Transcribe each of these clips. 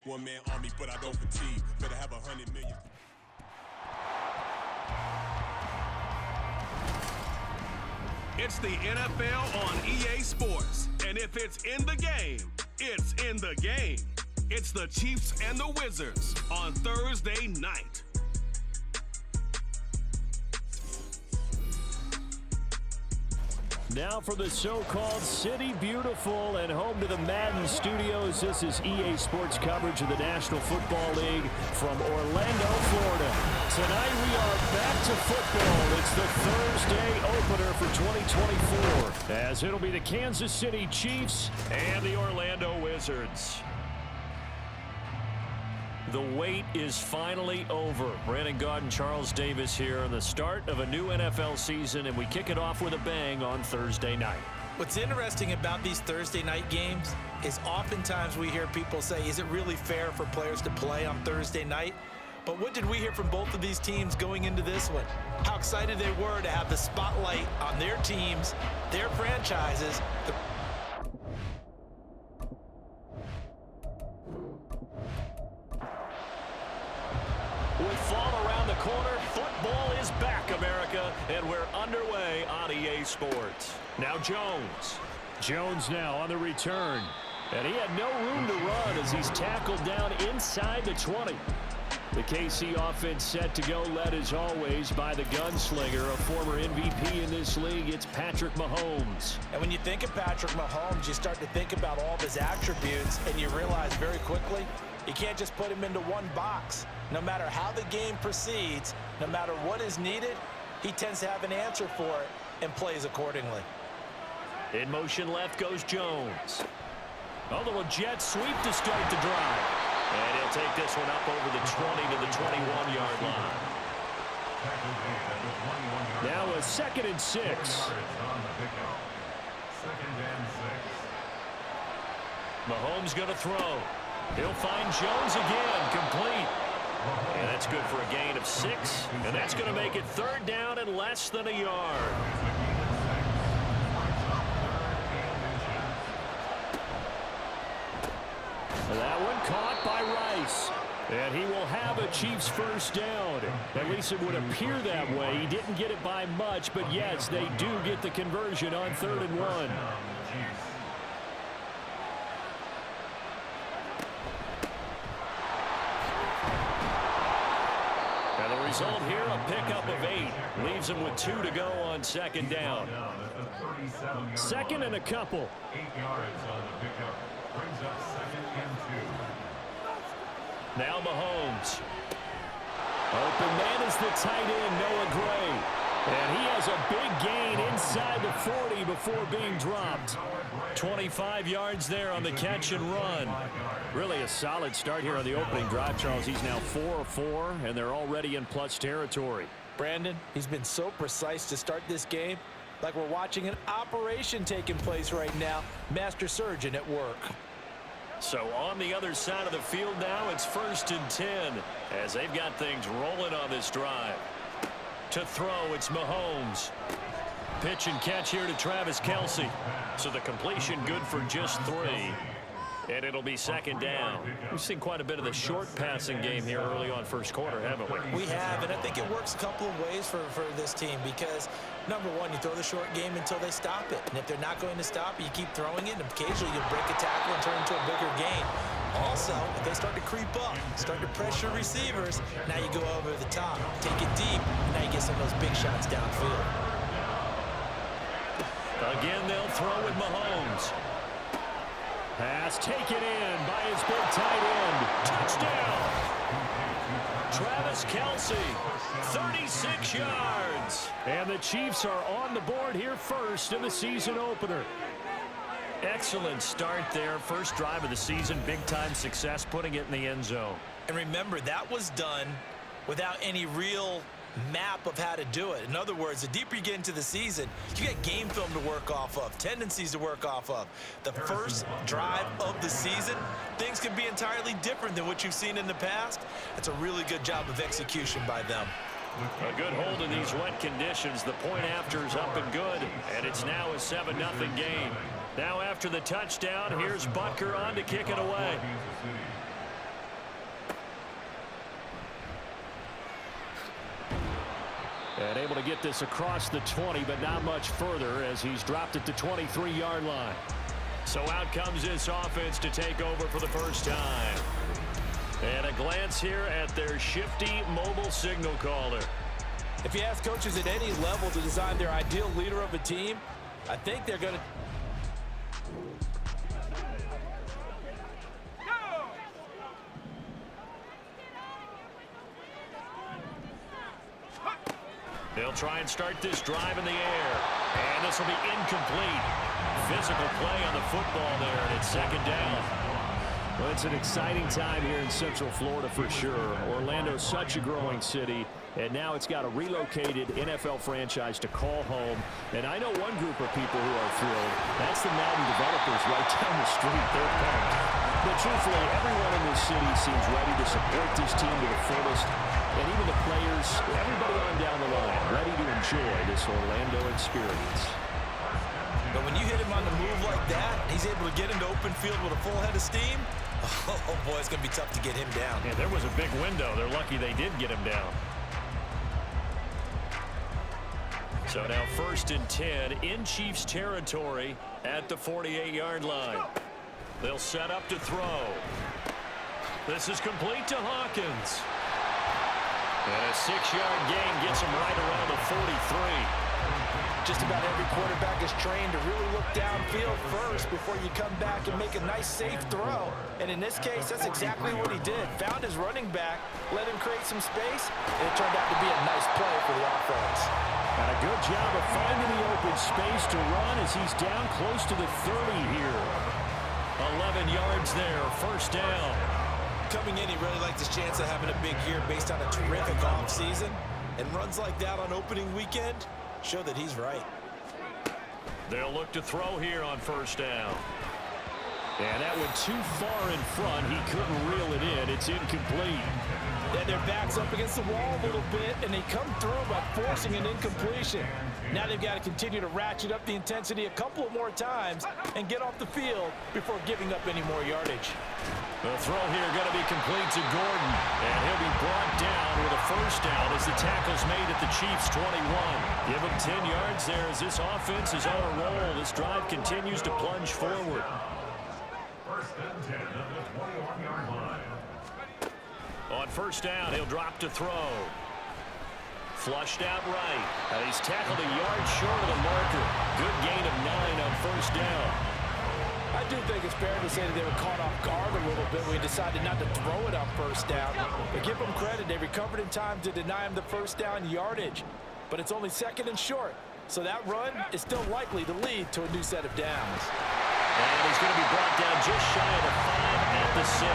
One-man army, but I don't fatigue. Better have 100 million. It's the NFL on EA Sports. And if it's in the game, it's in the game. It's the Chiefs and the Wizards on Thursday night. Now for the so-called City Beautiful and home to the Madden Studios. This is EA Sports coverage of the National Football League from Orlando, Florida. Tonight we are back to football. It's the Thursday opener for 2024, as it'll be the Kansas City Chiefs and the Orlando Wizards. The wait is finally over. Brandon Gaudin, Charles Davis here on the start of a new NFL season, and we kick it off with a bang on Thursday night. What's interesting about these Thursday night games is oftentimes we hear people say, is it really fair for players to play on Thursday night? But what did we hear from both of these teams going into this one? How excited they were to have the spotlight on their teams, their franchises. With fall around the corner, football is back, America, and we're underway on EA Sports. Now Jones. Jones now on the return. And he had no room to run as he's tackled down inside the 20. The KC offense set to go, led as always by the gunslinger, a former MVP in this league. It's Patrick Mahomes. And when you think of Patrick Mahomes, you start to think about all of his attributes, and you realize very quickly, you can't just put him into one box. No matter how the game proceeds, no matter what is needed, he tends to have an answer for it and plays accordingly. In motion left goes Jones. A little jet sweep to start the drive. And he'll take this one up over the 20 to the 21-yard line. Now a 2nd and 6. Mahomes going to throw. He'll find Jones again, complete. And that's good for a gain of 6. And that's going to make it 3rd down and less than a yard. That one caught by Rice. And he will have a Chiefs first down. At least it would appear that way. He didn't get it by much, but yes, they do get the conversion on 3rd and 1. And the result here, a pickup of 8. Leaves him with 2 to go on 2nd down. 2nd and a couple. 8 yards on the pickup. Brings up 2nd and 2. Now Mahomes. Open man is the tight end, Noah Gray. And he has a big gain inside the 40 before being dropped. 25 yards there on the catch and run. Really a solid start here on the opening drive, Charles. He's now 4 of 4, and they're already in plus territory. Brandon, he's been so precise to start this game, like we're watching an operation taking place right now. Master surgeon at work. So on the other side of the field now, it's 1st and 10 as they've got things rolling on this drive. To throw, it's Mahomes. Pitch and catch here to Travis Kelce. So the completion good for just 3. And it'll be 2nd down. We've seen quite a bit of the short passing game here early on first quarter, haven't we? We have, and I think it works a couple of ways for this team because, number one, you throw the short game until they stop it. And if they're not going to stop it, you keep throwing it, and occasionally you'll break a tackle and turn it into a bigger gain. Also, if they start to creep up, start to pressure receivers, now you go over the top, take it deep, and now you get some of those big shots downfield. Again, they'll throw with Mahomes. Pass taken in by his big tight end. Touchdown! Travis Kelce, 36 yards. And the Chiefs are on the board here first in the season opener. Excellent start there. First drive of the season. Big-time success putting it in the end zone. And remember, that was done without any real map of how to do it. In other words, the deeper you get into the season, you get game film to work off of, tendencies to work off of. The first drive of the season, things can be entirely different than what you've seen in the past. It's a really good job of execution by them. A good hold in these wet conditions. The point after is up and good, and it's now a 7-0 game. Now after the touchdown, here's Butker on to kick it away. And able to get this across the 20, but not much further as he's dropped at the 23-yard line. So out comes this offense to take over for the first time. And a glance here at their shifty mobile signal caller. If you ask coaches at any level to design their ideal leader of a team, I think they're going to... They'll try and start this drive in the air. And this will be incomplete. Physical play on the football there, and it's second down. Well, it's an exciting time here in Central Florida for sure. Orlando's such a growing city, and now it's got a relocated NFL franchise to call home. And I know one group of people who are thrilled. That's the Madden developers right down the street. They're pumped. But truthfully, everyone in this city seems ready to support this team to the fullest. And even the players, everybody on down the line, ready to enjoy this Orlando experience. But when you hit him on the move like that, he's able to get into open field with a full head of steam. Oh, boy, it's going to be tough to get him down. Yeah, there was a big window. They're lucky they did get him down. So now 1st and 10 in Chiefs territory at the 48-yard line. They'll set up to throw. This is complete to Hawkins. And a 6-yard gain gets him right around the 43. Just about every quarterback is trained to really look downfield first before you come back and make a nice, safe throw. And in this case, that's exactly what he did. Found his running back, let him create some space, and it turned out to be a nice play for the offense. And a good job of finding the open space to run as he's down close to the 30 here. 11 yards there, first down. Coming in, he really liked his chance of having a big year based on a terrific offseason. And runs like that on opening weekend show that he's right. They'll look to throw here on first down. And that went too far in front. He couldn't reel it in. It's incomplete. And their back's up against the wall a little bit, and they come through by forcing an incompletion. Now they've got to continue to ratchet up the intensity a couple of more times and get off the field before giving up any more yardage. The throw here going to be complete to Gordon. And he'll be brought down with a first down as the tackle's made at the Chiefs' 21. Give him 10 yards there as this offense is on a roll. This drive continues to plunge forward. 1st and 10 at the 21-yard line. On first down, he'll drop to throw. Flushed out right. And he's tackled a yard short of the marker. Good gain of 9 on first down. I do think it's fair to say that they were caught off guard a little bit when we decided not to throw it on first down. But give them credit. They recovered in time to deny him the first down yardage. But it's only 2nd and short. So that run is still likely to lead to a new set of downs. And he's going to be brought down just shy of the 5 at the 6.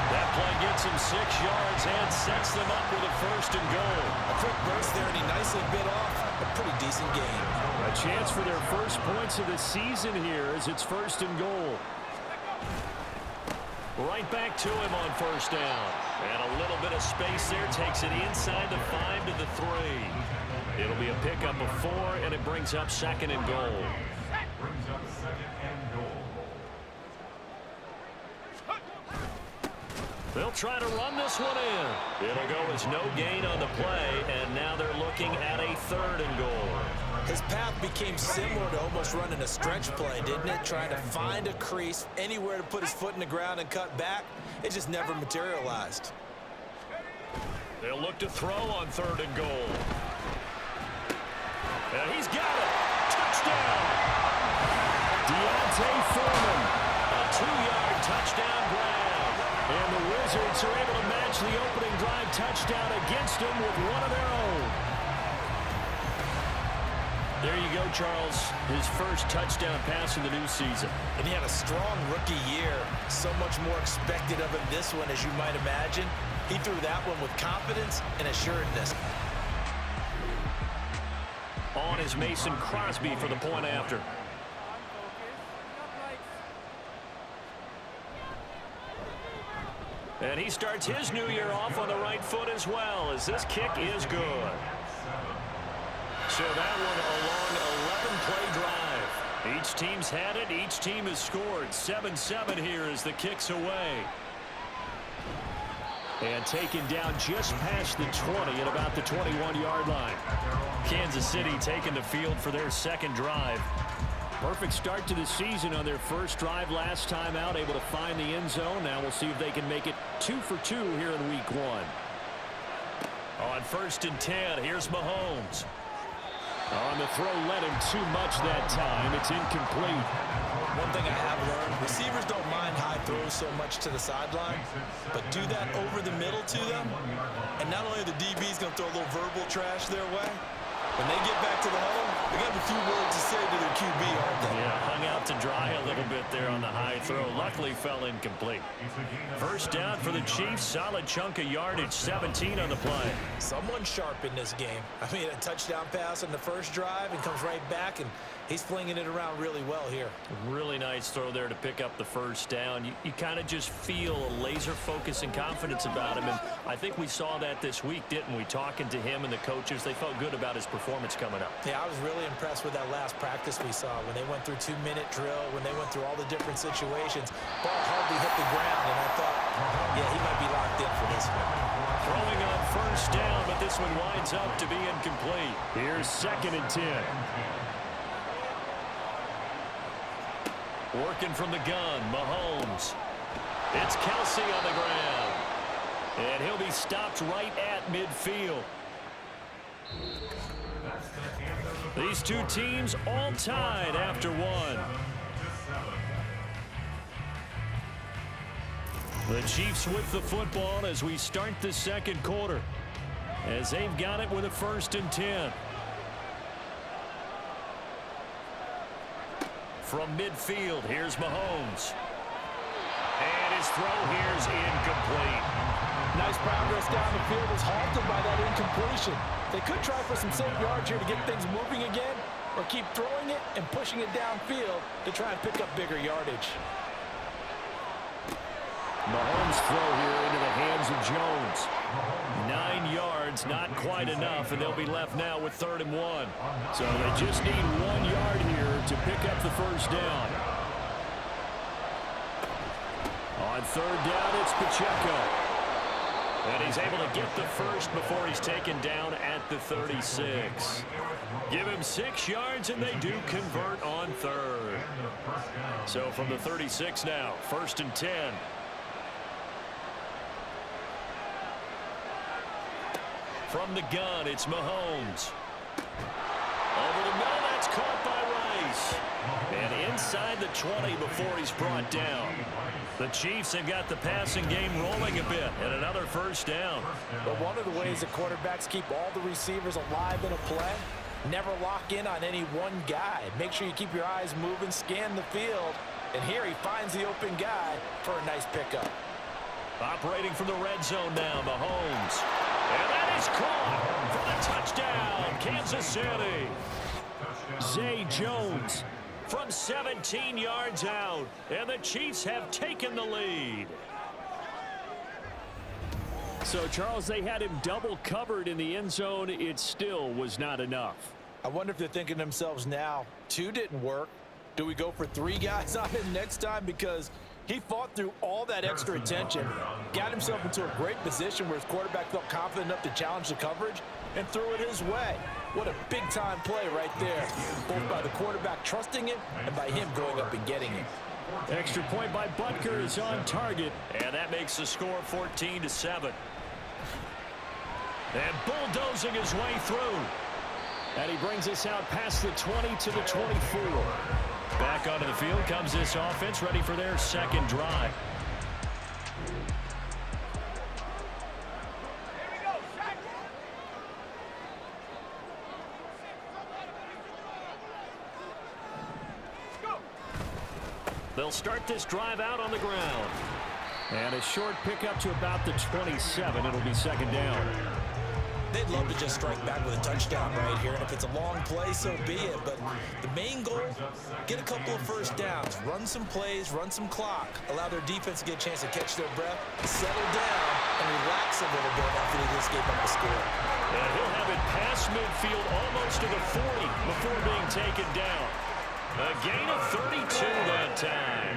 That play gets him 6 yards and sets them up with a 1st and goal. A quick burst there, and he nicely bit off a pretty decent game. A chance for their first points of the season here as it's 1st and goal. Right back to him on first down. And a little bit of space there takes it inside the 5 to the 3. It'll be a pickup of 4, and it brings up 2nd and goal. Brings up 2nd and goal. They'll try to run this one in. It'll go as no gain on the play, and now they're looking at a 3rd and goal. His path became similar to almost running a stretch play, didn't it? Trying to find a crease, anywhere to put his foot in the ground and cut back. It just never materialized. They'll look to throw on 3rd and goal. And he's got it. Touchdown. Deontay Foreman. A 2-yard touchdown grab. And the Wizards are able to match the opening drive touchdown against them with one of their own. There you go, Charles. His first touchdown pass in the new season. And he had a strong rookie year. So much more expected of him this one, as you might imagine. He threw that one with confidence and assuredness. On is Mason Crosby for the point after. And he starts his new year off on the right foot as well, as this kick is good. So that one a long 11-play drive. Each team's had it. Each team has scored. 7-7 here as the kick's away. And taken down just past the 20 at about the 21-yard line. Kansas City taking the field for their second drive. Perfect start to the season on their first drive last time out, able to find the end zone. Now we'll see if they can make it 2 for 2 here in week 1. On 1st and 10, here's Mahomes. On the throw, led him too much that time. It's incomplete. One thing I have learned, receivers don't mind high throws so much to the sideline, but do that over the middle to them, and not only are the DBs going to throw a little verbal trash their way, when they get back to the huddle, they're going to have a few words to say to their QB, aren't they? Yeah, hung out to dry a little bit there on the high throw. Luckily fell incomplete. First down for the Chiefs. Solid chunk of yardage, 17 on the play. Someone sharp in this game. I mean, a touchdown pass on the first drive and comes right back, and he's flinging it around really well here. Really nice throw there to pick up the first down. You kind of just feel a laser focus and confidence about him, and I think we saw that this week, didn't we? Talking to him and the coaches, they felt good about his performance coming up. Yeah, I was really impressed with that last practice we saw when they went through 2-minute drill, when they went through all the different situations. Ball hardly hit the ground, and I thought, yeah, he might be locked in for this one. Throwing on first down, but this one winds up to be incomplete. Here's 2nd and 10. Working from the gun, Mahomes. It's Kelsey on the ground. And he'll be stopped right at midfield. These two teams all tied after one. The Chiefs with the football as we start the second quarter, as they've got it with a 1st and 10. From midfield, here's Mahomes. And his throw here's incomplete. Nice progress down the field was halted by that incompletion. They could try for some safe yards here to get things moving again, or keep throwing it and pushing it downfield to try and pick up bigger yardage. Mahomes' throw here into the hands of Jones. 9 yards, not quite enough, and they'll be left now with 3rd and 1. So they just need 1 yard here to pick up the first down. On 3rd down, it's Pacheco. And he's able to get the first before he's taken down at the 36. Give him 6 yards, and they do convert on 3rd. So from the 36 now, 1st and 10. From the gun, it's Mahomes. Over the middle, that's caught by Rice. And inside the 20 before he's brought down. The Chiefs have got the passing game rolling a bit, and another first down. But one of the ways that quarterbacks keep all the receivers alive in a play, never lock in on any one guy. Make sure you keep your eyes moving, scan the field, and here he finds the open guy for a nice pickup. Operating from the red zone now, Mahomes. And that is caught for the touchdown, Kansas City. Zay Jones from 17 yards out, and the Chiefs have taken the lead. So, Charles, they had him double covered in the end zone. It still was not enough. I wonder if they're thinking to themselves now, 2 didn't work. Do we go for 3 guys on him next time? Because he fought through all that extra attention, got himself into a great position where his quarterback felt confident enough to challenge the coverage and threw it his way. What a big-time play right there, both by the quarterback trusting him and by him going up and getting it. Extra point by Butker is on target, and that makes the score 14-7. And bulldozing his way through. And he brings us out past the 20 to the 24. Back onto the field comes this offense, ready for their second drive. They'll start this drive out on the ground. And a short pickup to about the 27. It'll be second down. They'd love to just strike back with a touchdown right here, and if it's a long play, so be it. But the main goal, get a couple of first downs, run some plays, run some clock, allow their defense to get a chance to catch their breath, settle down, and relax a little bit after they just gave up a score. And he'll have it past midfield almost to the 40 before being taken down. A gain of 32 that time.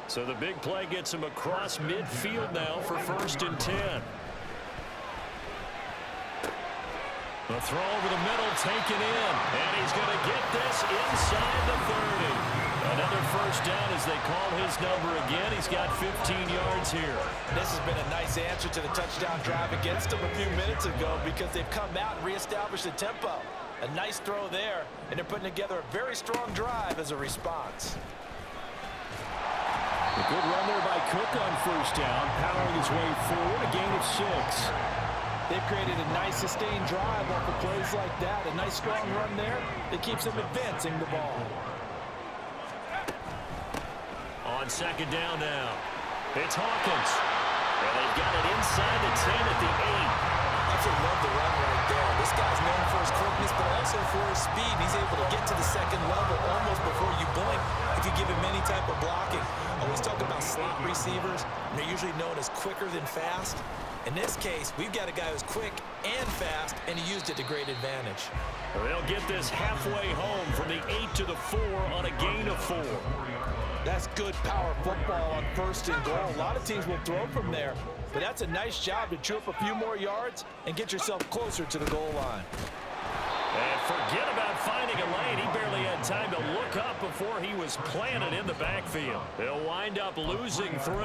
So the big play gets him across midfield now for 1st and 10. The throw over the middle taken in. And he's going to get this inside the 30. Another 1st down as they call his number again. He's got 15 yards here. This has been a nice answer to the touchdown drive against them a few minutes ago because they've come out and reestablished the tempo. A nice throw there, and they're putting together a very strong drive as a response. A good run there by Cook on 1st down, powering his way forward, a gain of 6. They've created a nice sustained drive off of plays like that. A nice strong run there that keeps them advancing the ball. On 2nd down now, it's Hawkins. And they've got it inside the 10 at the 8. Absolutely love the run right there. This guy's known for his quickness, but also for his speed. He's able to get to the 2nd level almost before you blink if you give him any type of blocking. Always talk about slot receivers, and they're usually known as quicker than fast. In this case, we've got a guy who's quick and fast, and he used it to great advantage. They'll get this halfway home from the 8 to the 4 on a gain of 4. That's good power football on 1st and goal. A lot of teams will throw from there, but that's a nice job to chew up a few more yards and get yourself closer to the goal line. And forget about finding a lane. He barely had time to look up before he was planted in the backfield. They'll wind up losing 3.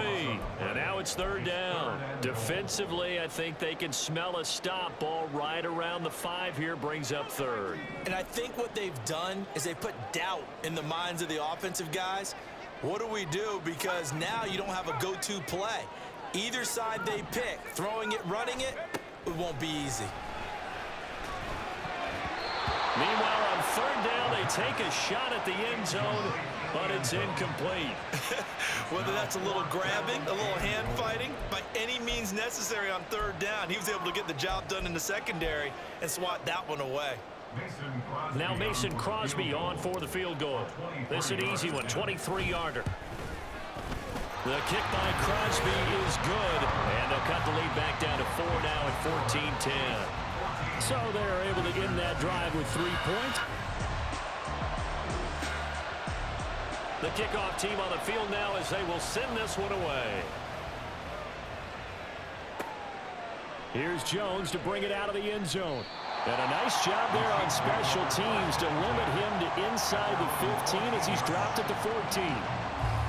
And now it's 3rd down. Defensively, I think they can smell a stop. Ball right around the 5 here brings up 3rd. And I think what they've done is they put doubt in the minds of the offensive guys. What do we do? Because now you don't have a go-to play. Either side they pick, throwing it, running it, it won't be easy. Meanwhile, on 3rd down, they take a shot at the end zone, but it's incomplete. Whether that's a little grabbing, a little hand fighting, by any means necessary on 3rd down, he was able to get the job done in the secondary and swat that one away. Now Mason Crosby on for the field goal. This is an easy one, 23-yarder. The kick by Crosby is good, and they'll cut the lead back down to 4 now at 14-10. So they're able to end that drive with 3 points. The kickoff team on the field now as they will send this one away. Here's Jones to bring it out of the end zone. And a nice job there on special teams to limit him to inside the 15 as he's dropped at the 14.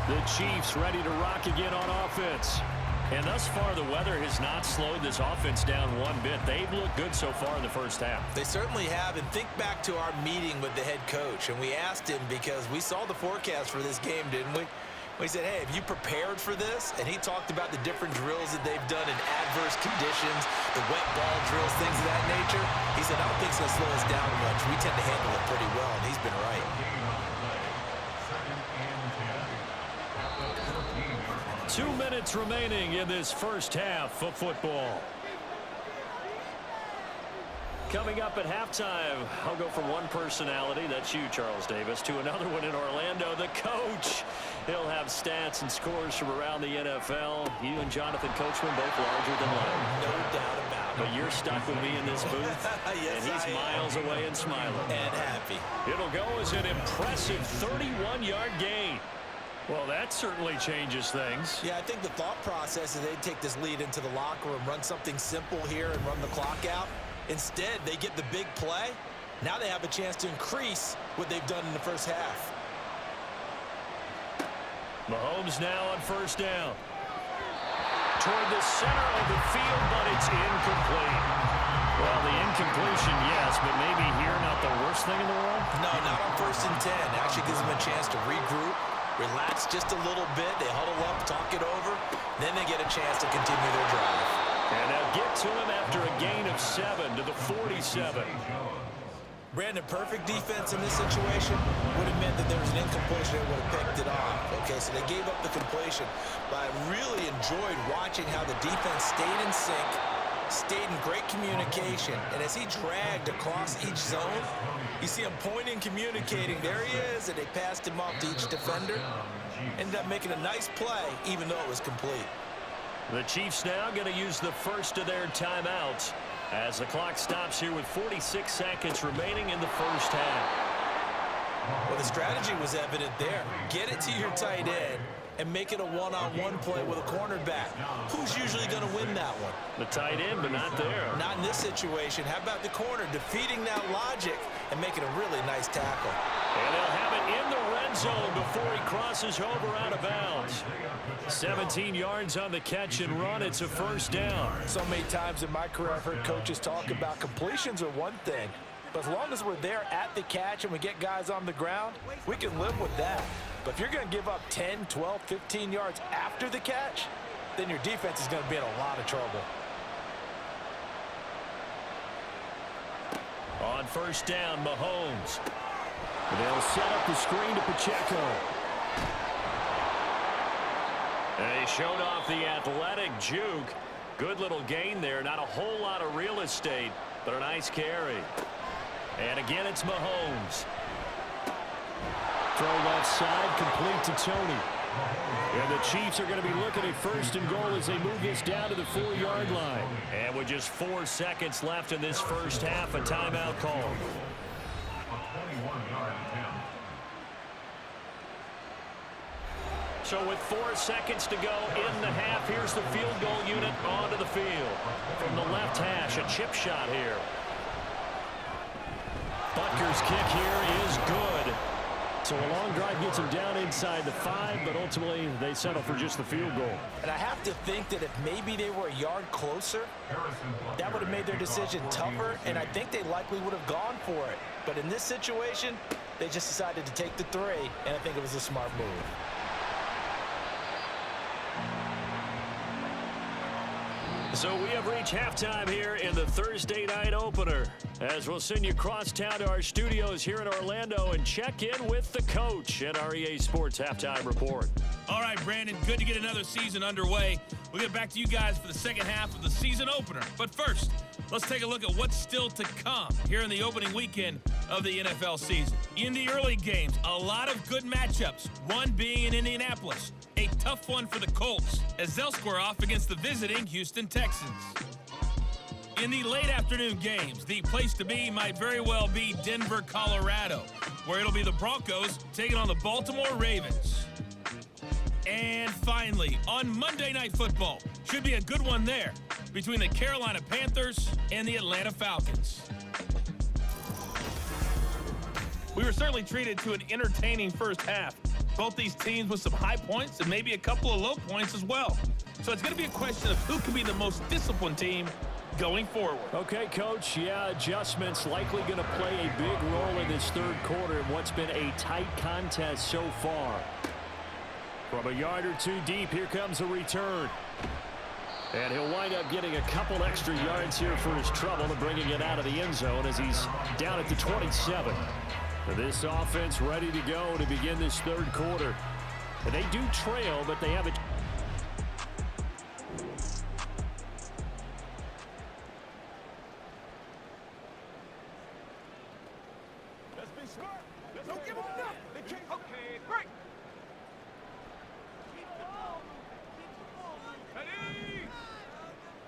The Chiefs ready to rock again on offense. And thus far, the weather has not slowed this offense down one bit. They've looked good so far in the 1st half. They certainly have. And think back to our meeting with the head coach. And we asked him because we saw the forecast for this game, didn't we? We said, hey, have you prepared for this? And he talked about the different drills that they've done in adverse conditions, the wet ball drills, things of that nature. He said, I don't think it's going to slow us down much. We tend to handle it pretty well, and he's been right. 2 minutes remaining in this 1st half of football. Coming up at halftime, I'll go from one personality, that's you, Charles Davis, to another one in Orlando, the coach. He'll have stats and scores from around the NFL. You and Jonathan Coachman both larger than life. No doubt about it. But you're stuck with me in this booth, yes, and he's miles away and smiling. And happy. It'll go as an impressive 31-yard gain. Well, that certainly changes things. Yeah, I think the thought process is they'd take this lead into the locker room, run something simple here and run the clock out. Instead, they get the big play. Now they have a chance to increase what they've done in the 1st half. Mahomes now on 1st down. Toward the center of the field, but it's incomplete. Well, the incompletion, yes, but maybe here not the worst thing in the world? No, not on 1st and 10. Actually gives them a chance to regroup, relax just a little bit. They huddle up, talk it over. Then they get a chance to continue their drive. And they'll get to him after a gain of 7 to the 47. Brandon, perfect defense in this situation would have meant that there was an incompletion and would have picked it off. Okay, so they gave up the completion. But I really enjoyed watching how the defense stayed in sync, stayed in great communication. And as he dragged across each zone, you see him pointing, communicating. There he is, and they passed him off to each defender. Ended up making a nice play, even though it was complete. The Chiefs now going to use the first of their timeouts as the clock stops here with 46 seconds remaining in the 1st half. Well, the strategy was evident there. Get it to your tight end and make it a one-on-one play with a cornerback. Who's usually going to win that one? The tight end, but not there. Not in this situation. How about the corner defeating that logic and making a really nice tackle? And they'll have it in the red zone before he crosses over out of bounds. 17 yards on the catch and run. It's a first down. So many times in my career I've heard coaches talk about completions are one thing, but as long as we're there at the catch and we get guys on the ground, we can live with that. But if you're going to give up 10, 12, 15 yards after the catch, then your defense is going to be in a lot of trouble. On first down, Mahomes. They'll set up the screen to Pacheco. They showed off the athletic juke. Good little gain there. Not a whole lot of real estate, but a nice carry. And again, it's Mahomes. Throw left side, complete to Tony. And the Chiefs are going to be looking at first and goal as they move this down to the 4-yard line. And with just 4 seconds left in this first half, a timeout call. So with 4 seconds to go in the half, here's the field goal unit onto the field. From the left hash, a chip shot here. Butker's kick here is good. So a long drive gets him down inside the 5, but ultimately they settle for just the field goal. And I have to think that if maybe they were a yard closer, that would have made their decision tougher, and I think they likely would have gone for it. But in this situation, they just decided to take the 3, and I think it was a smart move. So we have reached halftime here in the Thursday night opener, as we'll send you across town to our studios here in Orlando and check in with the coach at our EA Sports Halftime Report. All right, Brandon, good to get another season underway. We'll get back to you guys for the second half of the season opener. But first, let's take a look at what's still to come here in the opening weekend of the NFL season. In the early games, a lot of good matchups, one being in Indianapolis. A tough one for the Colts as they'll square off against the visiting Houston Texans. In the late afternoon games, the place to be might very well be Denver, Colorado, where it'll be the Broncos taking on the Baltimore Ravens. And finally, on Monday Night Football, should be a good one there between the Carolina Panthers and the Atlanta Falcons. We were certainly treated to an entertaining first half. Both these teams with some high points and maybe a couple of low points as well. So it's going to be a question of who can be the most disciplined team going forward. Okay, Coach, adjustments likely going to play a big role in this third quarter in what's been a tight contest so far. From a yard or two deep, here comes a return. And he'll wind up getting a couple extra yards here for his trouble and bringing it out of the end zone as he's down at the 27. This offense ready to go to begin this third quarter. And they do trail, but they have a... Let's be smart. Don't give them enough. They can't. Okay, break. Keep the ball. Ready?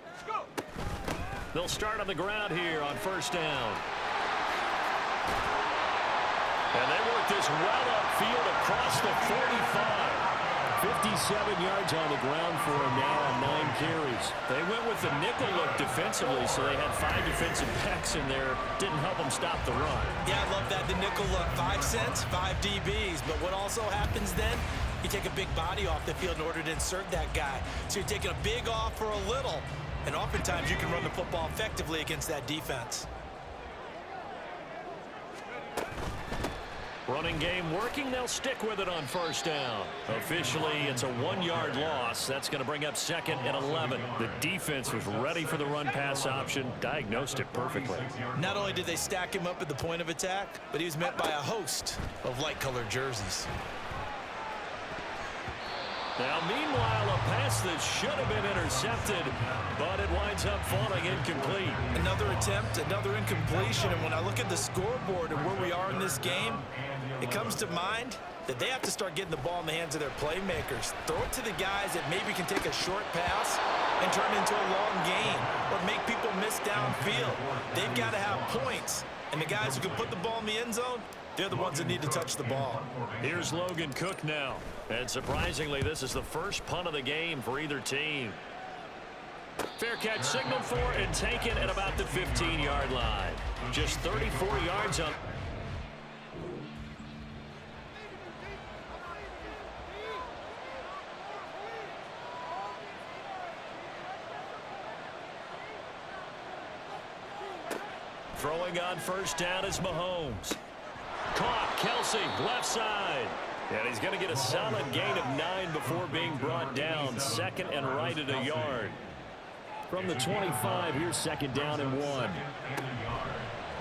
Let's go. They'll start on the ground here on first down. And they work this well upfield across the 45. 57 yards on the ground for him now on 9 carries. They went with the nickel look defensively, so they had 5 defensive backs in there. Didn't help them stop the run. Yeah, I love that, the nickel look. 5 cents, 5 DBs. But what also happens then, you take a big body off the field in order to insert that guy. So you're taking a big off for a little. And oftentimes you can run the football effectively against that defense. Running game working. They'll stick with it on first down. Officially, it's a 1-yard loss. That's going to bring up 2nd and 11. The defense was ready for the run-pass option, diagnosed it perfectly. Not only did they stack him up at the point of attack, but he was met by a host of light-colored jerseys. Now, meanwhile, a pass that should have been intercepted, but it winds up falling incomplete. Another attempt, another incompletion, and when I look at the scoreboard and where we are in this game, it comes to mind that they have to start getting the ball in the hands of their playmakers. Throw it to the guys that maybe can take a short pass and turn it into a long gain or make people miss downfield. They've got to have points, and the guys who can put the ball in the end zone, they're the ones that need to touch the ball. Here's Logan Cook now. And surprisingly, this is the first punt of the game for either team. Fair catch signaled for and taken at about the 15-yard line. Just 34 yards on. Throwing on first down is Mahomes. Caught, Kelsey, left side. And he's going to get a solid gain of 9 before being brought down. Second and right at a yard. From the 25, here's second down and 1.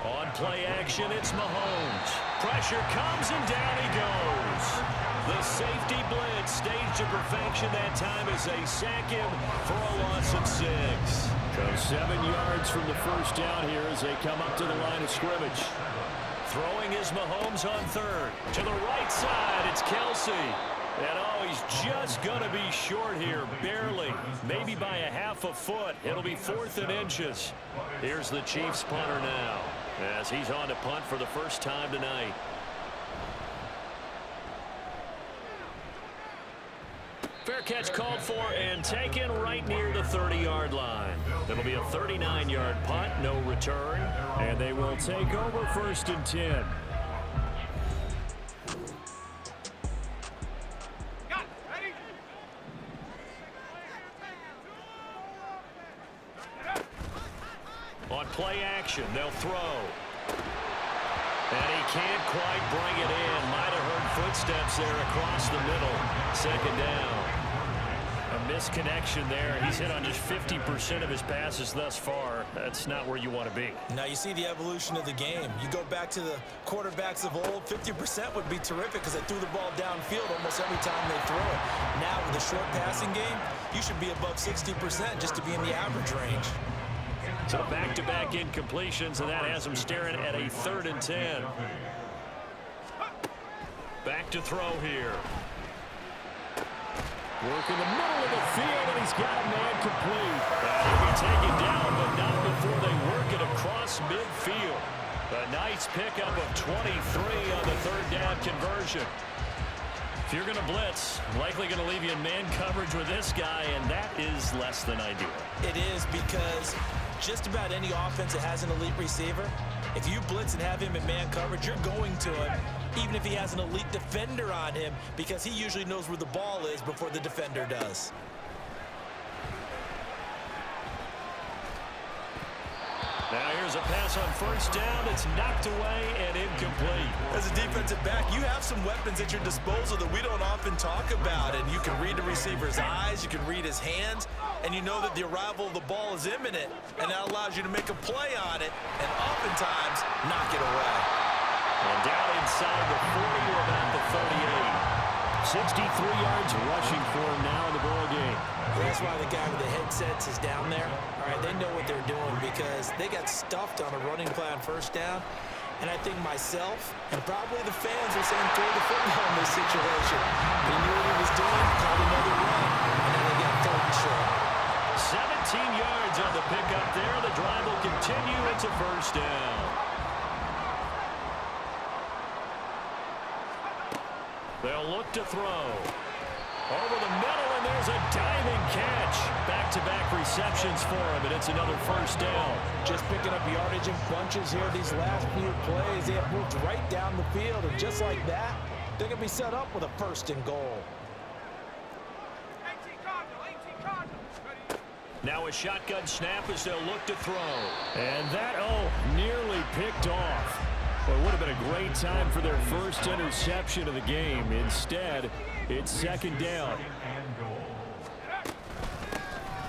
On play action, it's Mahomes. Pressure comes and down he goes. The safety blitz staged to perfection that time as they sack him for a loss of 6. So 7 yards from the first down here as they come up to the line of scrimmage. Throwing is Mahomes on third. To the right side, it's Kelsey. And oh, he's just going to be short here, barely. Maybe by a half a foot. It'll be 4th and inches. Here's the Chiefs punter now as he's on to punt for the first time tonight. Fair catch called for and taken right near the 30-yard line. It'll be a 39-yard punt, no return, and they will take over 1st and 10. On play action, they'll throw. And he can't quite bring it in. Might have heard footsteps there across the middle. Second down. A misconnection there. He's hit on just 50% of his passes thus far. That's not where you want to be. Now you see the evolution of the game. You go back to the quarterbacks of old, 50% would be terrific because they threw the ball downfield almost every time they throw it. Now with the short passing game, you should be above 60% just to be in the average range. So back-to-back incompletions, and that has him staring at a 3rd and 10. Back to throw here. Work in the middle of the field, and he's got a man complete. He'll be taken down, but not before they work it across midfield. A nice pickup of 23 on the 3rd down conversion. If you're going to blitz, likely going to leave you in man coverage with this guy, and that is less than ideal. It is because just about any offense that has an elite receiver, if you blitz and have him in man coverage, you're going to him, even if he has an elite defender on him, because he usually knows where the ball is before the defender does. Now here's a pass on first down. It's knocked away and incomplete. As a defensive back, you have some weapons at your disposal that we don't often talk about. And you can read the receiver's eyes, you can read his hands, and you know that the arrival of the ball is imminent. And that allows you to make a play on it and oftentimes knock it away. And down inside the 40 or about the 38. 63 yards rushing for him now in the ball game. That's why the guy with the headsets is down there. All right, they know what they're doing because they got stuffed on a running play on first down. And I think myself and probably the fans were saying throw the football in this situation. He knew what he was doing, called another run, and then they got 3rd and short. 17 yards on the pickup there. The drive will continue. It's a first down. They'll look to throw. Over the middle, and there's a diving catch. Back-to-back receptions for him, and it's another first down. Just picking up yardage in bunches here these last few plays. They have moved right down the field, and just like that, they're going to be set up with a 1st and goal. Now a shotgun snap as they'll look to throw. And that, nearly picked off. Well, it would have been a great time for their first interception of the game. Instead, it's 2nd down.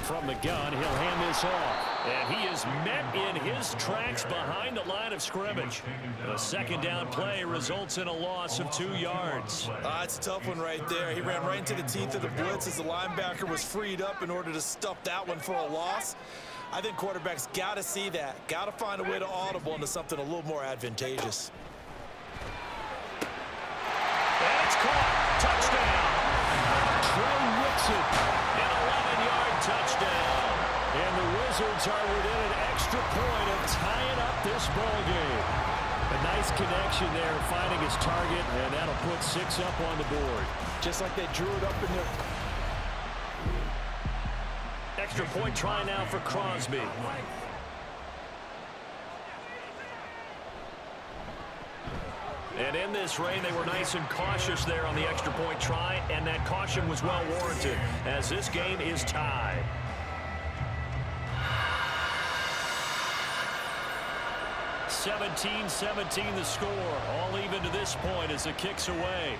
From the gun, he'll hand this off. And he is met in his tracks behind the line of scrimmage. The 2nd down play results in a loss of 2 yards. It's a tough one right there. He ran right into the teeth of the blitz as the linebacker was freed up in order to stuff that one for a loss. I think quarterbacks got to see that. Got to find a way to audible into something a little more advantageous. And it's caught. Touchdown. Trey Whitson. An 11-yard touchdown. And the Wizards are within an extra point of tying up this ball game. A nice connection there, finding his target, and that'll put 6 up on the board. Just like they drew it up in there. Extra point try now for Crosby. And in this rain, they were nice and cautious there on the extra point try, and that caution was well warranted as this game is tied. (17-17) the score, all even to this point as the kick's away.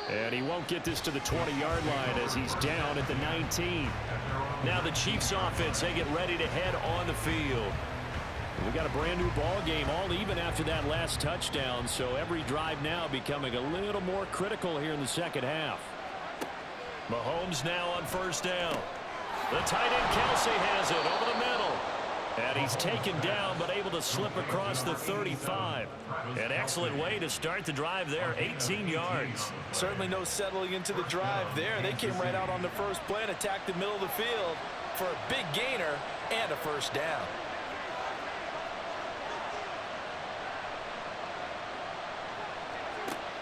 And he won't get this to the 20-yard line as he's down at the 19. Now the Chiefs offense, they get ready to head on the field. We got a brand new ball game, all even after that last touchdown, so every drive now becoming a little more critical here in the second half. Mahomes now on first down. The tight end Kelsey has it over the middle. And he's taken down but able to slip across the 35. An excellent way to start the drive there, 18 yards. Certainly no settling into the drive there. They came right out on the first play and attacked the middle of the field for a big gainer and a first down.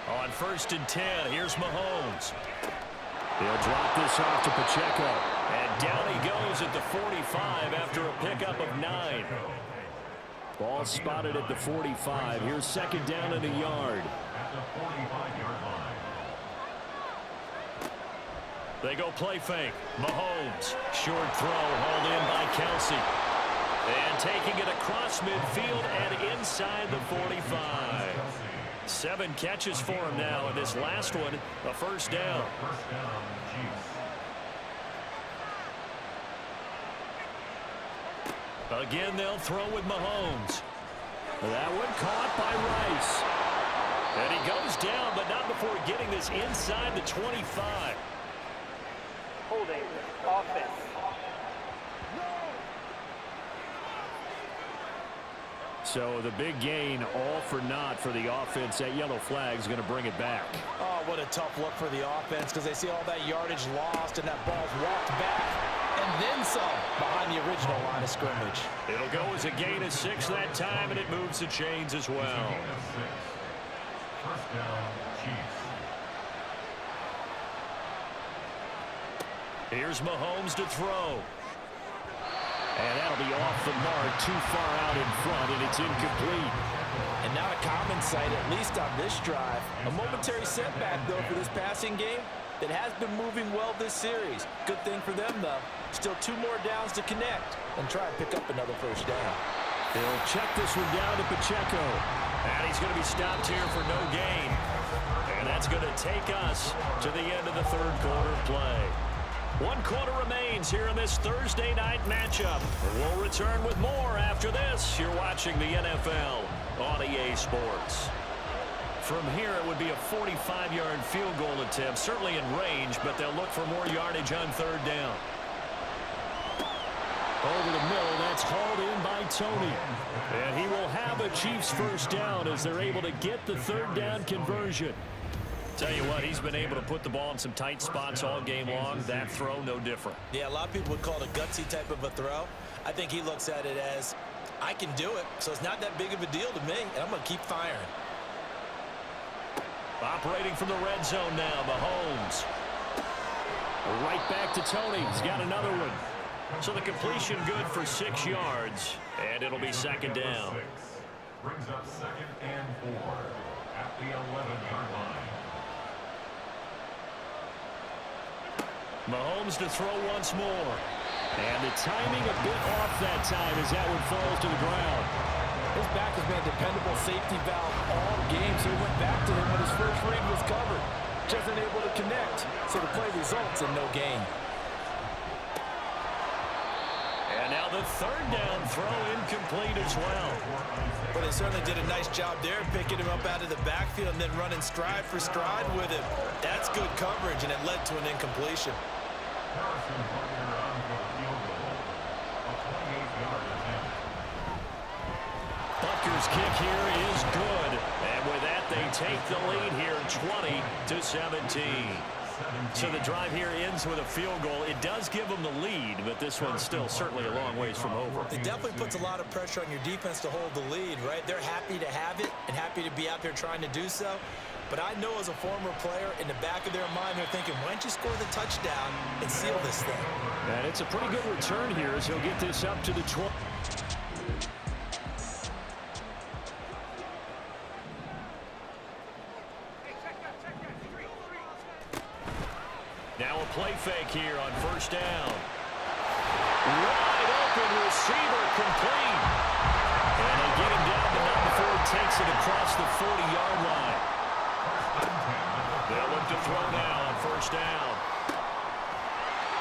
On 1st and 10, here's Mahomes. He'll drop this off to Pacheco. And down he goes at the 45 after a pickup of 9. Ball spotted at the 45. Here's second down and a yard. At the 45-yard line. They go play fake. Mahomes. Short throw hauled in by Kelsey. And taking it across midfield and inside the 45. 7 catches for him now, and this last one, a first down. First down, Chiefs. Again, they'll throw with Mahomes. That one caught by Rice. And he goes down, but not before getting this inside the 25. Holding. Offense. So the big gain, all for naught for the offense. That yellow flag is going to bring it back. Oh, what a tough look for the offense because they see all that yardage lost and that ball's walked back and then some behind the original line of scrimmage. It'll go as a gain of 6 that time, and it moves the chains as well. Gain of 6. First down, Chiefs. Here's Mahomes to throw. And that'll be off the mark, too far out in front, and it's incomplete. And not a common sight, at least on this drive. A momentary setback, though, for this passing game that has been moving well this series. Good thing for them, though. Still 2 more downs to connect and try and pick up another first down. They'll check this one down to Pacheco. And he's going to be stopped here for no gain. And that's going to take us to the end of the third quarter play. 1 quarter remains here in this Thursday night matchup. We'll return with more after this. You're watching the NFL on EA Sports. From here, it would be a 45-yard field goal attempt, certainly in range, but they'll look for more yardage on third down. Over the middle, that's hauled in by Tony. And he will have a Chiefs first down as they're able to get the third down conversion. Tell you what, he's been able to put the ball in some tight spots all game long. That throw, no different. Yeah, a lot of people would call it a gutsy type of a throw. I think he looks at it as, I can do it, so it's not that big of a deal to me, and I'm going to keep firing. Operating from the red zone now, Mahomes. Right back to Tony. He's got another one. So the completion good for 6 yards, and it'll be second down. Brings up 2nd and 4 at the 11-yard line. Mahomes to throw once more. And the timing a bit off that time as that one falls to the ground. His back has been a dependable safety valve all game, so he went back to him when his first read was covered. Just unable to connect, so the play results in no gain. And now the third down throw incomplete as well. But they certainly did a nice job there, picking him up out of the backfield and then running stride for stride with him. That's good coverage, and it led to an incompletion. Harrison Butker on for the field goal. A 28-yard attempt. Butker's kick here is good. And with that, they take the lead here 20-17. So the drive here ends with a field goal. It does give them the lead, but this one's still certainly a long ways from over. It definitely puts a lot of pressure on your defense to hold the lead, right? They're happy to have it and happy to be out there trying to do so. But I know as a former player, in the back of their mind, they're thinking, why don't you score the touchdown and seal this thing? And it's a pretty good return here as he'll get this up to the 20. Now a play fake here on first down. Wide open receiver complete. And they get him down to number 4. Takes it across the 40-yard line. They'll look to throw now on first down.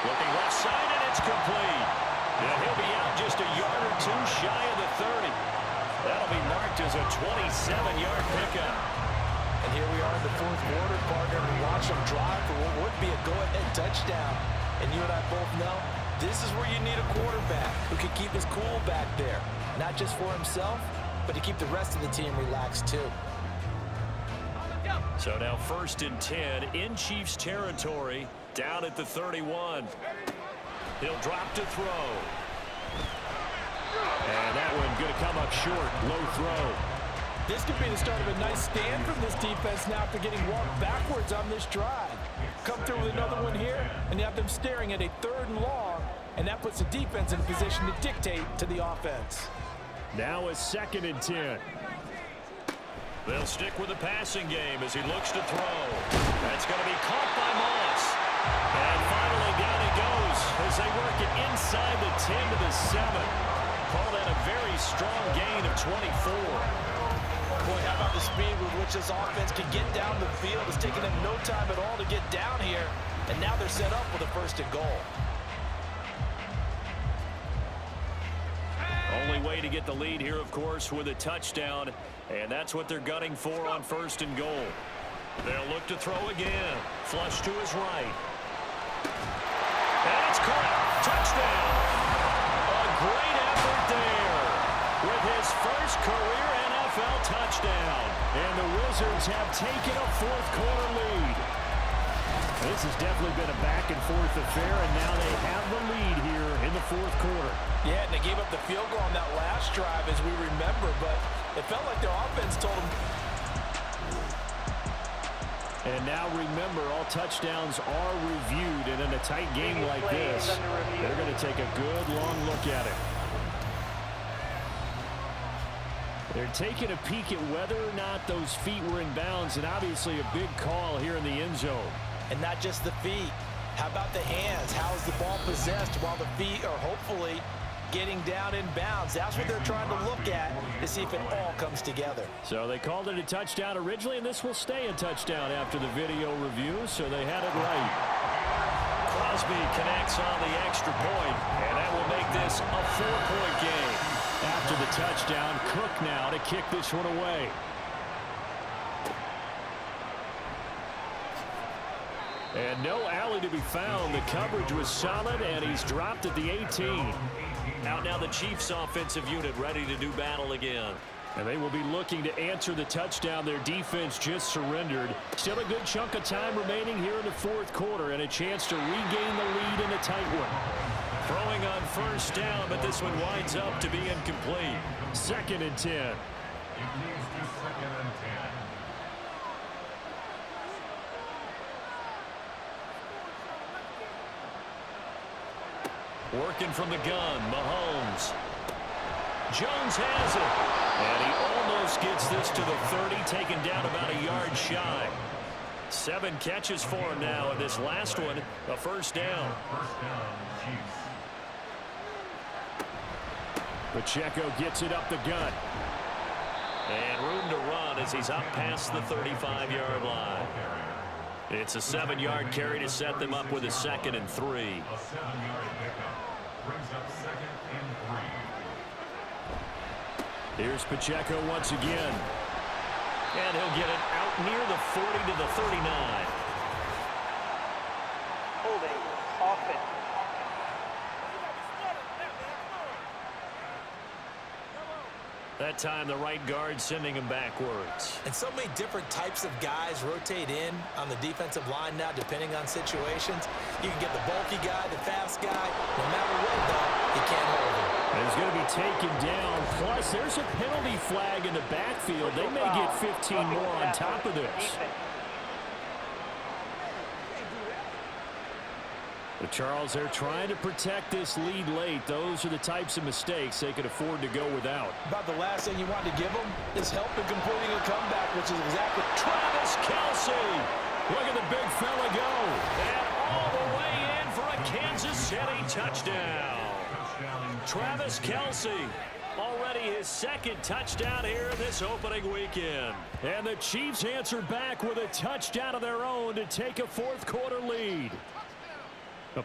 Looking left side, and it's complete. And he'll be out just a yard or two shy of the 30. That'll be marked as a 27-yard pickup. And here we are in the fourth quarter, partner, and watch them drive for what would be a go-ahead touchdown. And you and I both know this is where you need a quarterback who can keep his cool back there. Not just for himself, but to keep the rest of the team relaxed too. So now 1st and 10 in Chiefs territory, down at the 31. He'll drop to throw. And that one going to come up short, low throw. This could be the start of a nice stand from this defense now after getting walked backwards on this drive. Come through with another one here, and you have them staring at a 3rd and long, and that puts the defense in a position to dictate to the offense. Now a 2nd and 10. They'll stick with the passing game as he looks to throw. That's going to be caught by Moss. And finally down he goes as they work it inside the 10 to the 7. Call that a very strong gain of 24. Boy, how about the speed with which this offense can get down the field? It's taking them no time at all to get down here, and now they're set up with a 1st and goal. Only way to get the lead here, of course, with a touchdown, and that's what they're gunning for on 1st and goal. They'll look to throw again. Flush to his right. And it's caught. Touchdown. A great effort there with his first career NFL touchdown. And the Wizards have taken a 4th quarter lead. This has definitely been a back-and-forth affair, and now they have the lead here in the 4th quarter. Yeah, and they gave up the field goal on that last drive, as we remember, but it felt like their offense told them. And now remember, all touchdowns are reviewed, and in a tight game like this, they're going to take a good long look at it. They're taking a peek at whether or not those feet were in bounds, and obviously a big call here in the end zone. And not just the feet. How about the hands? How is the ball possessed while the feet are hopefully getting down in bounds? That's what they're trying to look at to see if it all comes together. So they called it a touchdown originally, and this will stay a touchdown after the video review, so they had it right. Crosby connects on the extra point, and that will make this a 4-point game. After the touchdown, Cook now to kick this one away. And no alley to be found. The coverage was solid, and he's dropped at the 18. Out now the Chiefs offensive unit ready to do battle again. And they will be looking to answer the touchdown their defense just surrendered. Still a good chunk of time remaining here in the 4th quarter, and a chance to regain the lead in a tight one. Throwing on first down, but this one winds up to be incomplete. 2nd and 10. It leads to 2nd and 10. Working from the gun, Mahomes. Jones has it. And he almost gets this to the 30, taken down about a yard shy. 7 catches for him now, and this last one, a first down. First down, Chiefs. Pacheco gets it up the gut. And room to run as he's up past the 35-yard line. It's a 7-yard carry to set them up with a 2nd and 3. A 7-yard pickup brings up 2nd and 3. Here's Pacheco once again. And he'll get it out near the 40 to the 39. Holding offense. That time the right guard sending him backwards. And so many different types of guys rotate in on the defensive line now, depending on situations. You can get the bulky guy, the fast guy. No matter what, though, you can't hold him. And he's going to be taken down. Plus, there's a penalty flag in the backfield. They may get 15 more on top of this. The Charles, they're trying to protect this lead late. Those are the types of mistakes they could afford to go without. About the last thing you want to give them is help in completing a comeback, which is exactly Travis Kelce. Look at the big fella go. And all the way in for a Kansas City touchdown. Travis Kelce, already his second touchdown here in this opening weekend. And the Chiefs answer back with a touchdown of their own to take a fourth-quarter lead.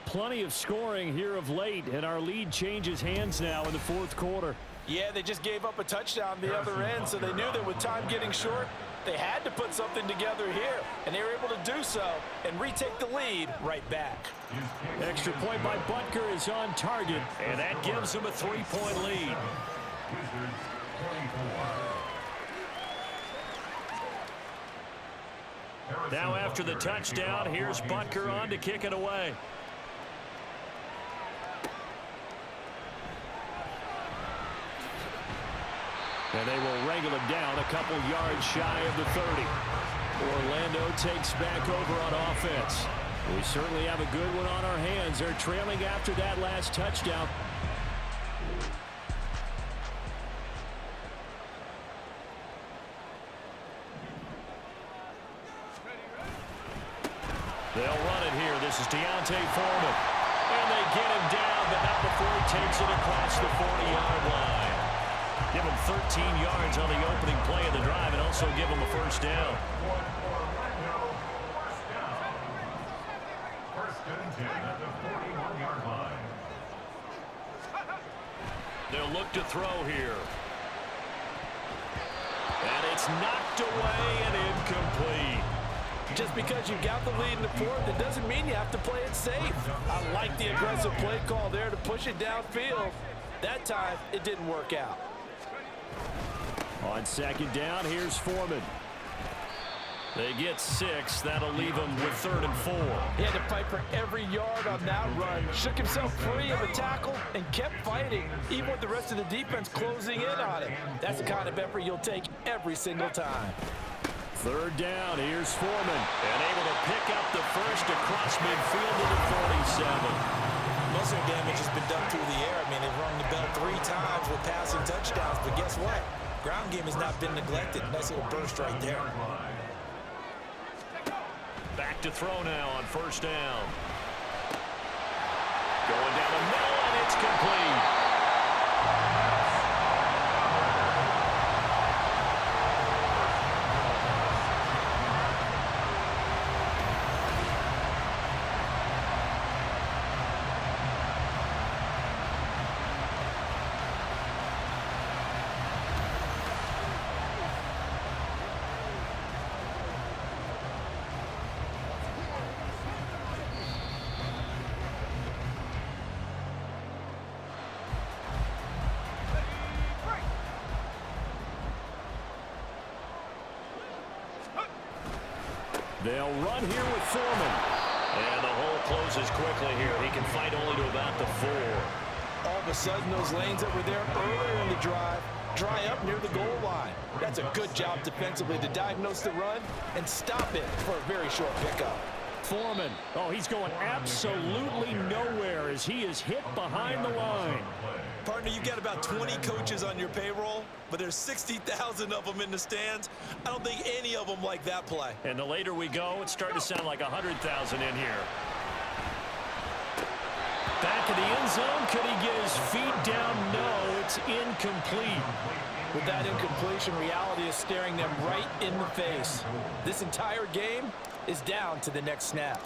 Plenty of scoring here of late, and our lead changes hands now in the fourth quarter. Yeah, they just gave up a touchdown the other end, so they knew that with time getting short, they had to put something together here, and they were able to do so and retake the lead right back. Extra point by Butker is on target, and that gives them a 3-point lead. Now after the touchdown, here's Butker on to kick it away. And they will wrangle him down a couple yards shy of the 30. Orlando takes back over on offense. We certainly have a good one on our hands. They're trailing after that last touchdown. They'll run it here. This is Deontay Foreman. And they get him down, but not before he takes it across the 40-yard line. Give him 13 yards on the opening play of the drive and also give him a first down. First and 10 at the 41-yard line. They'll look to throw here. And it's knocked away and incomplete. Just because you got the lead in the fourth, it doesn't mean you have to play it safe. I like the aggressive play call there to push it downfield. That time, it didn't work out. On second down, here's Foreman. They get 6. That'll leave them with 3rd and 4. He had to fight for every yard on that run. Shook himself free of a tackle and kept fighting, even with the rest of the defense closing in on him. That's the kind of effort you'll take every single time. 3rd down, here's Foreman. And able to pick up the first across midfield to the 47. Most of their damage has been done through the air. I mean, they've rung the bell 3 times with passing touchdowns, but guess what? Ground game has not been neglected. Nice little burst right there. Back to throw now on first down. Going down the middle, and it's complete. They'll run here with Foreman. And the hole closes quickly here. He can fight only to about the 4. All of a sudden, those lanes that were there earlier in the drive dry up near the goal line. That's a good job defensively to diagnose the run and stop it for a very short pickup. Foreman. Oh, he's going absolutely nowhere as he is hit behind the line. Partner, you've got about 20 coaches on your payroll, but there's 60,000 of them in the stands. I don't think any of them like that play. And the later we go, it's starting to sound like 100,000 in here. Back in the end zone, could he get his feet down? No, it's incomplete. With that incompletion, reality is staring them right in the face. This entire game is down to the next snap.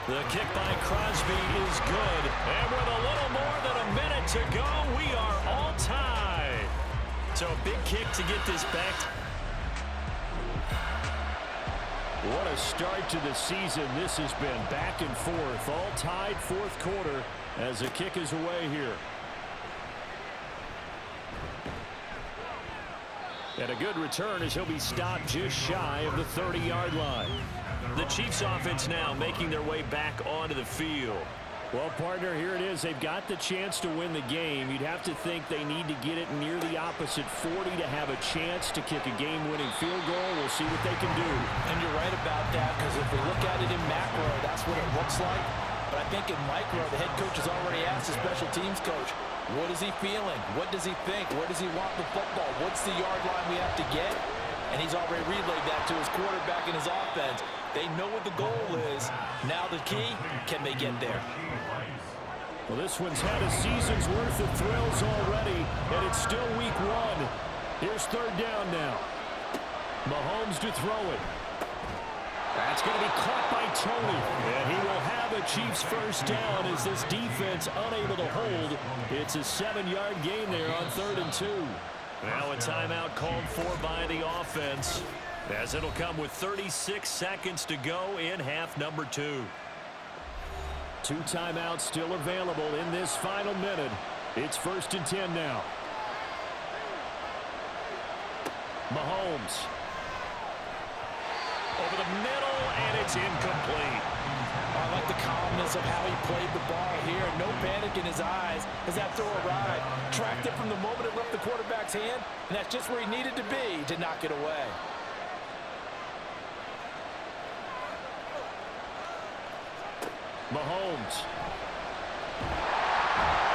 The kick by Crosby is good. And with a little more than a minute to go, we are all tied. So a big kick to get this back. What a start to the season this has been. Back and forth, all tied fourth quarter as the kick is away here. And a good return as he'll be stopped just shy of the 30-yard line. The Chiefs offense now making their way back onto the field. Well, partner, here it is. They've got the chance to win the game. You'd have to think they need to get it near the opposite 40 to have a chance to kick a game-winning field goal. We'll see what they can do. And you're right about that, because if we look at it in macro, that's what it looks like. But I think in micro, the head coach has already asked the special teams coach, what is he feeling? What does he think? Where does he want the football? What's the yard line we have to get? And he's already relayed that to his quarterback and his offense. They know what the goal is. Now the key, can they get there? Well, this one's had a season's worth of thrills already, and it's still week one. Here's third down now. Mahomes to throw it. That's going to be caught by Tony. And he will have a Chiefs first down as this defense unable to hold. It's a 7-yard gain there on 3rd and 2. Now a timeout called for by the offense, as it'll come with 36 seconds to go in half number 2. 2 timeouts still available in this final minute. It's 1st and 10 now. Mahomes. Over the middle, and it's incomplete. I like the calmness of how he played the ball here. No panic in his eyes as that throw arrived. Tracked it from the moment it left the quarterback's hand, and that's just where he needed to be to knock it away. Mahomes.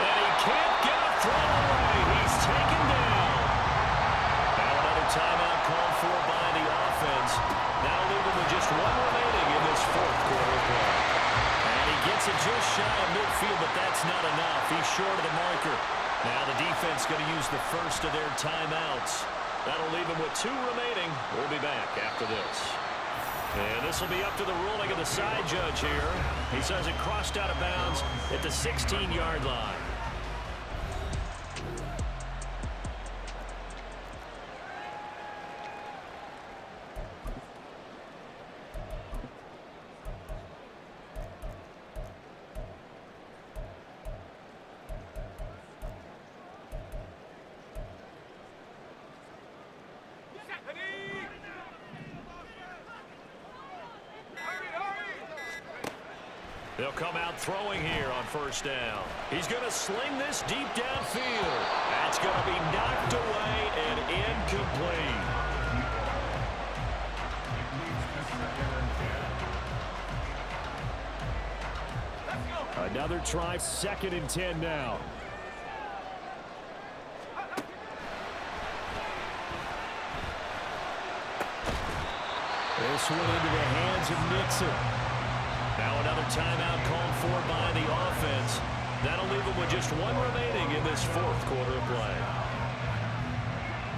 And he can't get a throw away. He's taken down. Now another timeout called for by the offense. Now leaving with just 1 remaining in this 4th quarter play. And he gets it just shy of midfield, but that's not enough. He's short of the marker. Now the defense going to use the first of their timeouts. That'll leave him with 2 remaining. We'll be back after this. And this will be up to the ruling of the side judge here. He says it crossed out of bounds at the 16-yard line. They'll come out throwing here on 1st down. He's going to sling this deep downfield. That's going to be knocked away and incomplete. Another try, 2nd and 10 now. This one into the hands of Nixon. Now another timeout called for by the offense. That'll leave them with just 1 remaining in this 4th quarter of play.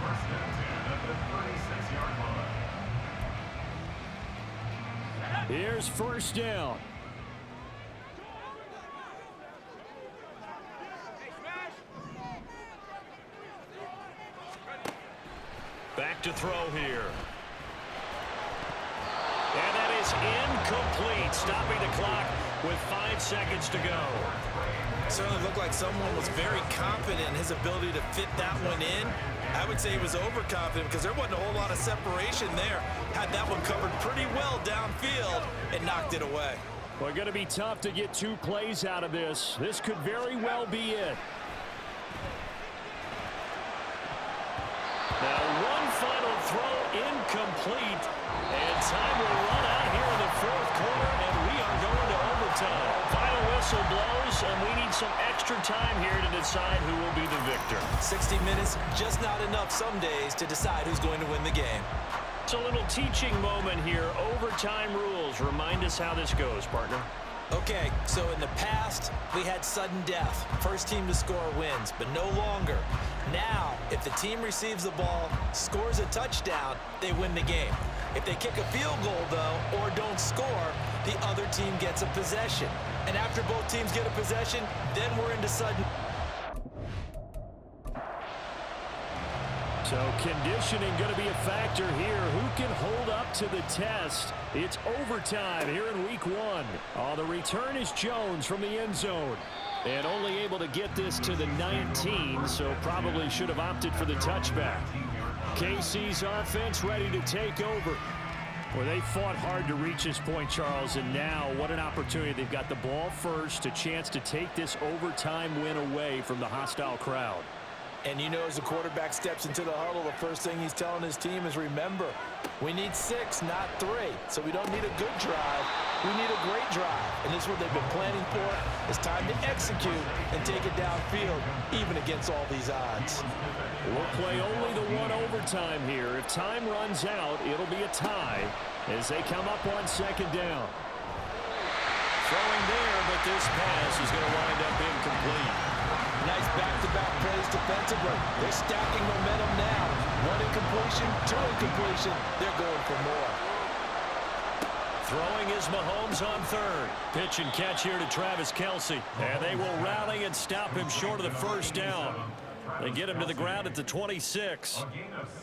1st and 10 at the 36-yard line. Here's 1st down. Back to throw here. And that is incomplete, stopping the clock with 5 seconds to go. Certainly looked like someone was very confident in his ability to fit that one in. I would say he was overconfident because there wasn't a whole lot of separation there. Had that one covered pretty well downfield and knocked it away. Well, going to be tough to get 2 plays out of this. This could very well be it. Now one final throw incomplete. And time will run out here in the 4th quarter, and we are going to overtime. Final whistle blows, and we need some extra time here to decide who will be the victor. 60 minutes, just not enough some days to decide who's going to win the game. It's a little teaching moment here. Overtime rules. Remind us how this goes, partner. Okay, so in the past, we had sudden death. First team to score wins, but no longer. Now, if the team receives the ball, scores a touchdown, they win the game. If they kick a field goal, though, or don't score, the other team gets a possession. And after both teams get a possession, then we're into sudden. So conditioning going to be a factor here. Who can hold up to the test? It's overtime here in week 1. The return is Jones from the end zone. And only able to get this to the 19, so probably should have opted for the touchback. KC's offense ready to take over. Well, they fought hard to reach this point, Charles, and now what an opportunity. They've got the ball first, a chance to take this overtime win away from the hostile crowd. And you know, as the quarterback steps into the huddle, the first thing he's telling his team is, remember, we need 6, not 3. So we don't need a good drive. We need a great drive. And this is what they've been planning for. It's time to execute and take it downfield, even against all these odds. We'll play only the one overtime here. If time runs out, it'll be a tie as they come up on second down. Throwing there, but this pass is going to wind up incomplete. Nice back-to-back plays defensively. They're stacking momentum now. 1 incompletion, 2 incompletion. They're going for more. Throwing is Mahomes on third. Pitch and catch here to Travis Kelce. And they will rally and stop him short of the first down. They get him to the ground at the 26.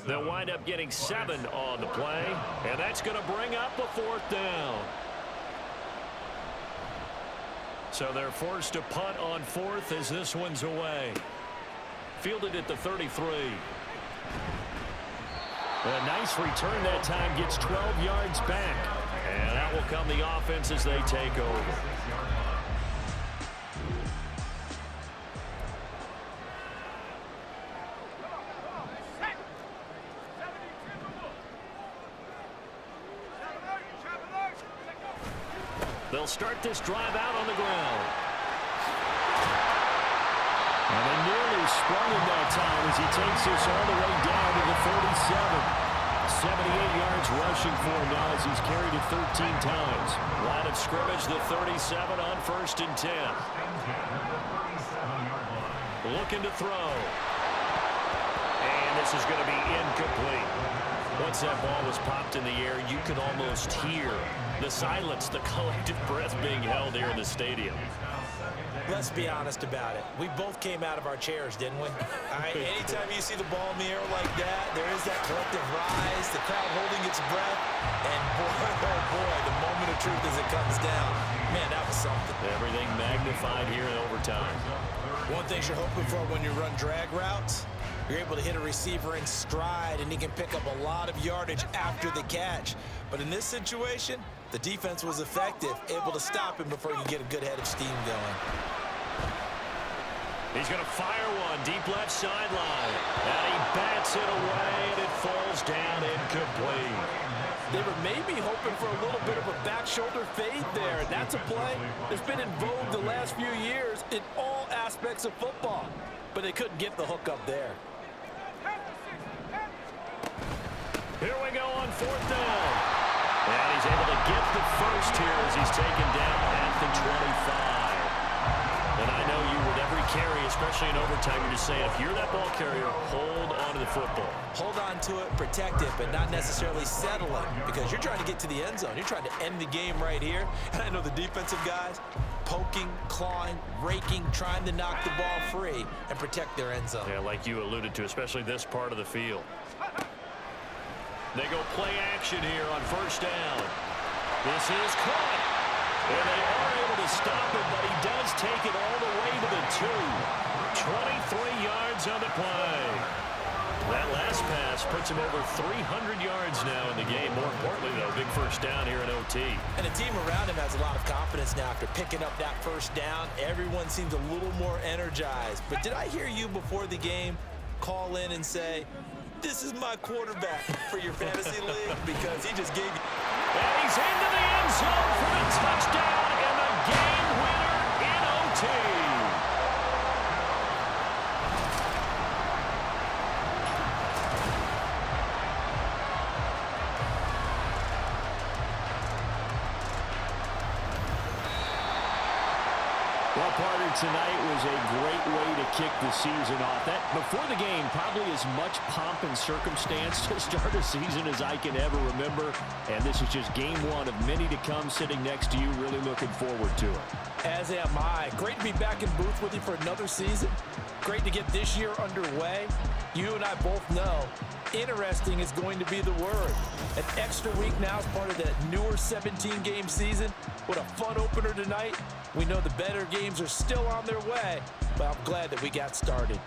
They'll wind up getting 7 on the play. And that's going to bring up a 4th down. So they're forced to punt on 4th as this one's away. Fielded at the 33. A nice return that time, gets 12 yards back. And that will come the offense as they take over. They'll start this drive out on the ground. And they nearly sprung him that time as he takes this all the way down to the 47. 78 yards rushing for him now as he's carried it 13 times. Line of scrimmage, the 37 on 1st and 10. Looking to throw. And this is going to be incomplete. Once that ball was popped in the air, you could almost hear the silence, the collective breath being held here in the stadium. Let's be honest about it. We both came out of our chairs, didn't we? All right, anytime you see the ball in the air like that, there is that collective rise, the crowd holding its breath, and boy, oh boy, the moment of truth as it comes down. Man, that was something. Everything magnified here in overtime. One thing you're hoping for when you run drag routes, you're able to hit a receiver in stride, and he can pick up a lot of yardage after the catch. But in this situation, the defense was effective, able to stop him before he could get a good head of steam going. He's going to fire one deep left sideline. And he bats it away, and it falls down incomplete. They were maybe hoping for a little bit of a back shoulder fade there. And that's a play that's been in vogue the last few years in all aspects of football. But they couldn't get the hook up there. Here we go on 4th down. And he's able to get the first here as he's taken down at the 25. And I know you with every carry, especially in overtime, you're just saying, if you're that ball carrier, hold on to the football. Hold on to it, protect it, but not necessarily settle it, because you're trying to get to the end zone. You're trying to end the game right here. And I know the defensive guys poking, clawing, raking, trying to knock the ball free and protect their end zone. Yeah, like you alluded to, especially this part of the field. They go play action here on 1st down. This is caught. And they are able to stop him, but he does take it all the way to the 2. 23 yards on the play. That last pass puts him over 300 yards now in the game. More importantly, though, big first down here in OT. And the team around him has a lot of confidence now after picking up that first down. Everyone seems a little more energized. But did I hear you before the game call in and say, this is my quarterback for your fantasy league? Because he just gave you... And he's into the end zone for the touchdown and the game winner in OT. Well, partner, tonight was a great way to kick the season off. That before the game, probably as much pomp and circumstance to start a season as I can ever remember. And this is just game 1 of many to come. Sitting next to you, really looking forward to it. As am I. Great to be back in booth with you for another season. Great to get this year underway. You and I both know interesting is going to be the word. An extra week now as part of that newer 17-game season. What a fun opener tonight. We know the better games are still on their way, but I'm glad that we got started.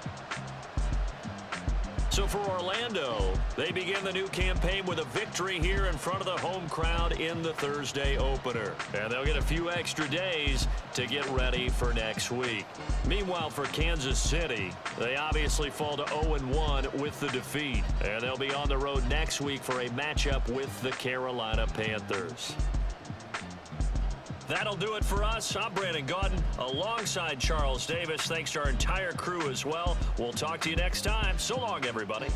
So for Orlando, they begin the new campaign with a victory here in front of the home crowd in the Thursday opener. And they'll get a few extra days to get ready for next week. Meanwhile, for Kansas City, they obviously fall to 0-1 with the defeat. And they'll be on the road next week for a matchup with the Carolina Panthers. That'll do it for us. I'm Brandon Gaudin alongside Charles Davis. Thanks to our entire crew as well. We'll talk to you next time. So long, everybody.